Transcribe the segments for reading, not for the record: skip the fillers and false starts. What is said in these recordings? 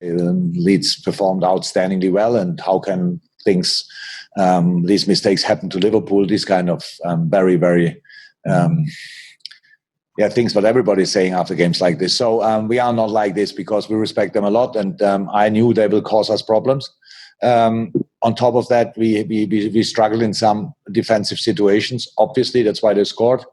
Leeds performed outstandingly well, and how can these mistakes happen to Liverpool? These kind of very, very things what everybody's saying after games like this. So we are not like this because we respect them a lot, and I knew they will cause us problems. On top of that, we struggled in some defensive situations. Obviously, that's why they scored.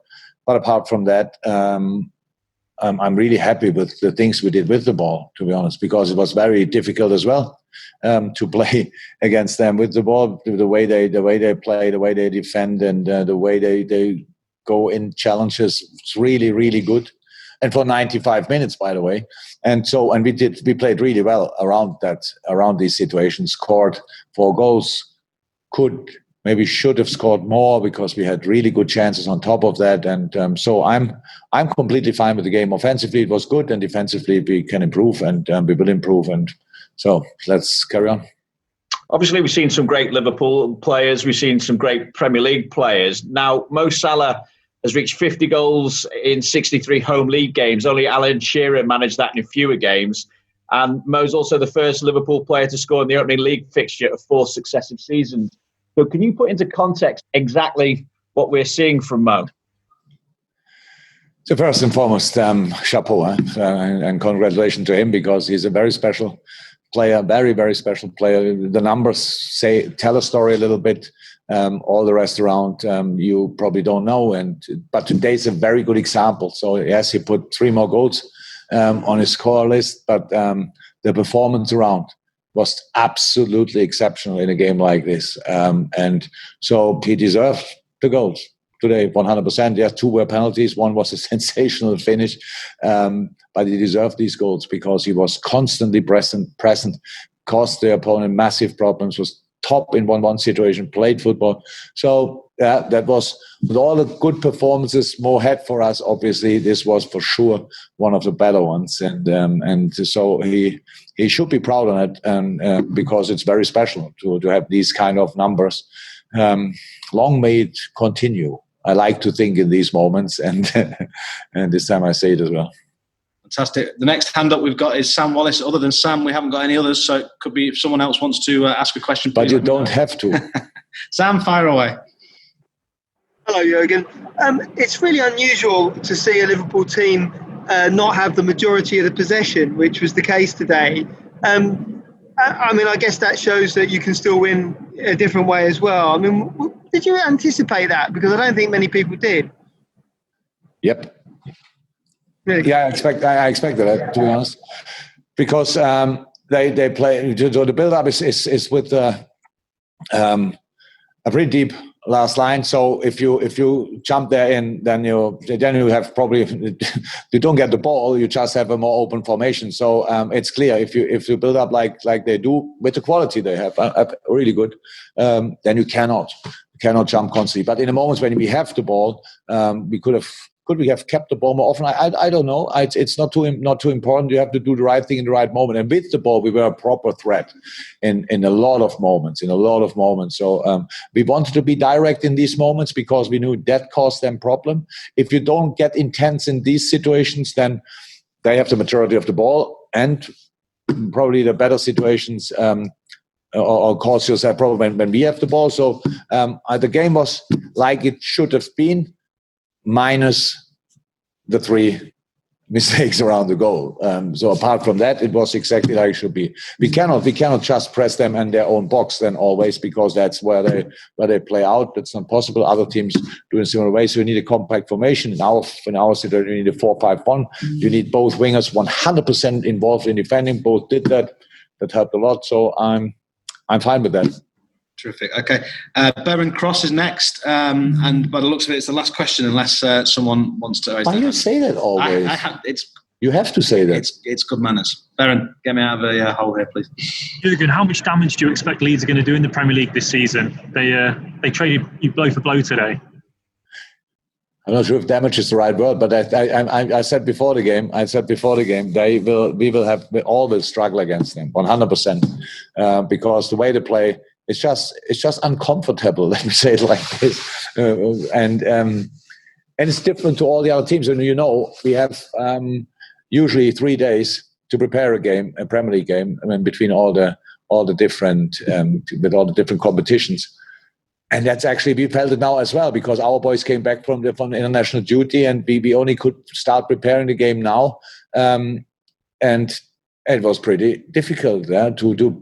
But apart from that, I'm really happy with the things we did with the ball, to be honest, because it was very difficult as well to play against them with the ball. The way they play, the way they defend, and the way they go in challenges, it's really, really good. And for 95 minutes, by the way. And we played really well around these situations, scored 4 goals, should have scored more because we had really good chances on top of that. And so I'm completely fine with the game. Offensively, it was good, and defensively, we can improve, and we will improve. And so let's carry on. Obviously, we've seen some great Liverpool players. We've seen some great Premier League players. Now, Mo Salah has reached 50 goals in 63 home league games. Only Alan Shearer managed that in fewer games. And Mo's also the first Liverpool player to score in the opening league fixture of 4 successive seasons. So can you put into context exactly what we're seeing from Mo? So first and foremost, chapeau, and congratulations to him, because he's a very special player, very, very special player. The numbers tell a story a little bit. All the rest around you probably don't know, but today's a very good example. So yes, he put 3 more goals on his score list, but the performance around was absolutely exceptional in a game like this, and so he deserved the goals today 100%. Yes, 2 were penalties, 1 was a sensational finish, but he deserved these goals because he was constantly present, caused the opponent massive problems, was top in 1-1 situation, played football. So yeah, that was, with all the good performances Mo had for us, obviously this was for sure one of the better ones, and so he should be proud of it, and because it's very special to have these kind of numbers. Long may it continue. I like to think in these moments, and and this time I say it as well. Fantastic. The next hand up we've got is Sam Wallace. Other than Sam, we haven't got any others, so it could be if someone else wants to ask a question. But you don't have to. Sam, fire away. Hello, Jurgen. It's really unusual to see a Liverpool team not have the majority of the possession, which was the case today. I guess that shows that you can still win a different way as well. I mean, did you anticipate that? Because I don't think many people did. Yep. Really? Yeah, I expected that, to be honest, because they play. So the build-up is with a pretty deep last line. So if you jump there in, then you have probably, you don't get the ball. You just have a more open formation. So it's clear if you build up like they do with the quality they have, really good, then you cannot jump constantly. But in the moments when we have the ball, could we have kept the ball more often? I don't know. It's not too important. You have to do the right thing in the right moment. And with the ball, we were a proper threat in a lot of moments. So we wanted to be direct in these moments because we knew that caused them problem. If you don't get intense in these situations, then they have the majority of the ball, and probably the better situations or cause yourself problem when we have the ball. So the game was like it should have been, minus the 3 mistakes around the goal. So apart from that, it was exactly like it should be. We cannot just press them in their own box then always, because that's where they play out. That's not possible. Other teams do in similar ways. So you need a compact formation. In our situation, you need a 4-5-1. You need both wingers 100% involved in defending. Both did that. That helped a lot. So I'm fine with that. Terrific. Okay. Baron Cross is next. And by the looks of it, it's the last question, unless someone wants to. Why do you say that always? You have to say that. It's good manners. Baron, get me out of the hole here, please. Jurgen, how much damage do you expect Leeds are going to do in the Premier League this season? They traded you blow for blow today. I'm not sure if damage is the right word, but I said before the game, we all will struggle against them 100%, because the way they play, it's just uncomfortable. Let me say it like this, and it's different to all the other teams. And we have usually 3 days to prepare a Premier League game. I mean, between all the different with all the different competitions. And that's actually, we felt it now as well, because our boys came back from international duty, and we only could start preparing the game now. And it was pretty difficult to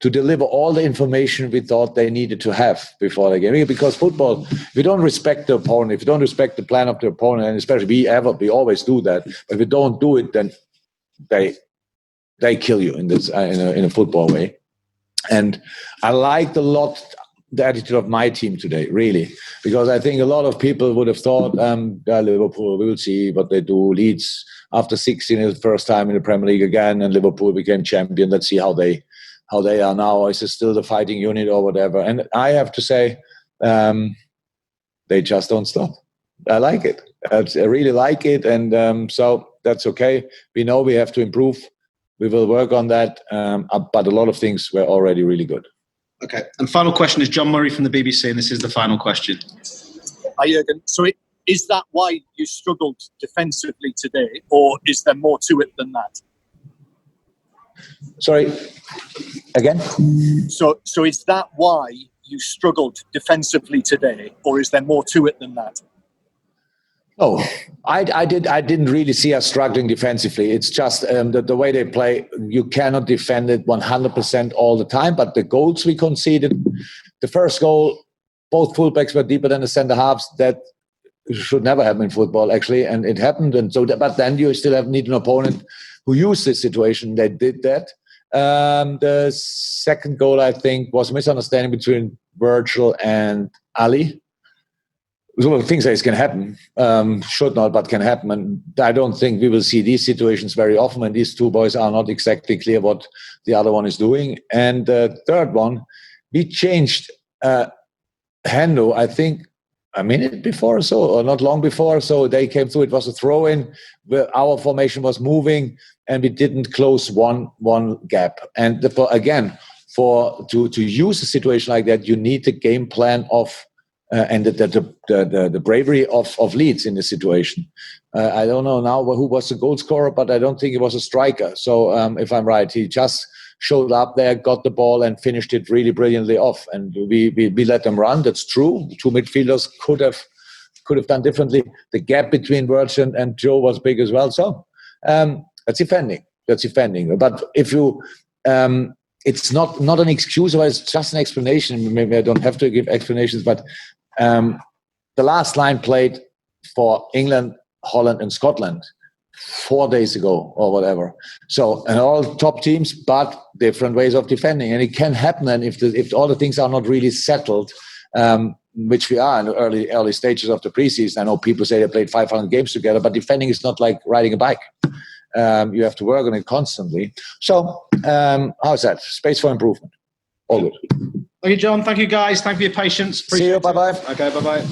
deliver all the information we thought they needed to have before the game. Because football, if you don't respect the opponent, if you don't respect the plan of the opponent, and especially we always do that, but if you don't do it, then they kill you in a football way. And I liked a lot the attitude of my team today, really, because I think a lot of people would have thought, Liverpool, we will see what they do. Leeds, after 16, is the first time in the Premier League again, and Liverpool became champion. Let's see how they are now. Is it still the fighting unit or whatever? And I have to say, they just don't stop. I like it. I really like it, and so that's okay. We know we have to improve. We will work on that, but a lot of things were already really good. Okay, and final question is John Murray from the BBC, and this is the final question. Hi, Jurgen. So is that why you struggled defensively today, or is there more to it than that? Sorry, again? So is that why you struggled defensively today, or is there more to it than that? Oh, I didn't really see us struggling defensively. It's just the way they play. You cannot defend it 100% all the time. But the goals we conceded, the first goal, both fullbacks were deeper than the centre halves. That should never happen in football, actually, and it happened. And so, but then you still need an opponent who used this situation. They did that. The second goal, I think, was a misunderstanding between Virgil and Ali. So things like this can happen, should not, but can happen. And I don't think we will see these situations very often when these two boys are not exactly clear what the other one is doing. And the third one, we changed Hendo, I think, a minute before or so, or not long before. So they came through. It was a throw-in where our formation was moving, and we didn't close one gap. And to use a situation like that, you need a game plan of and the bravery of Leeds in this situation. I don't know now who was the goal scorer, but I don't think it was a striker. So if I'm right, he just showed up there, got the ball, and finished it really brilliantly off. And we let them run. That's true. The two midfielders could have done differently. The gap between Virgil and Joe was big as well. So that's defending. But if you it's not an excuse, or it's just an explanation. Maybe I don't have to give explanations, but the last line played for England, Holland, and Scotland 4 days ago or whatever. So, and all top teams, but different ways of defending. And it can happen, and if all the things are not really settled, which we are in the early stages of the preseason. I know people say they played 500 games together, but defending is not like riding a bike. You have to work on it constantly. So, how's that? Space for improvement. All good. Okay, John. Thank you, guys. Thank you for your patience. See you. Bye-bye. Okay, bye-bye.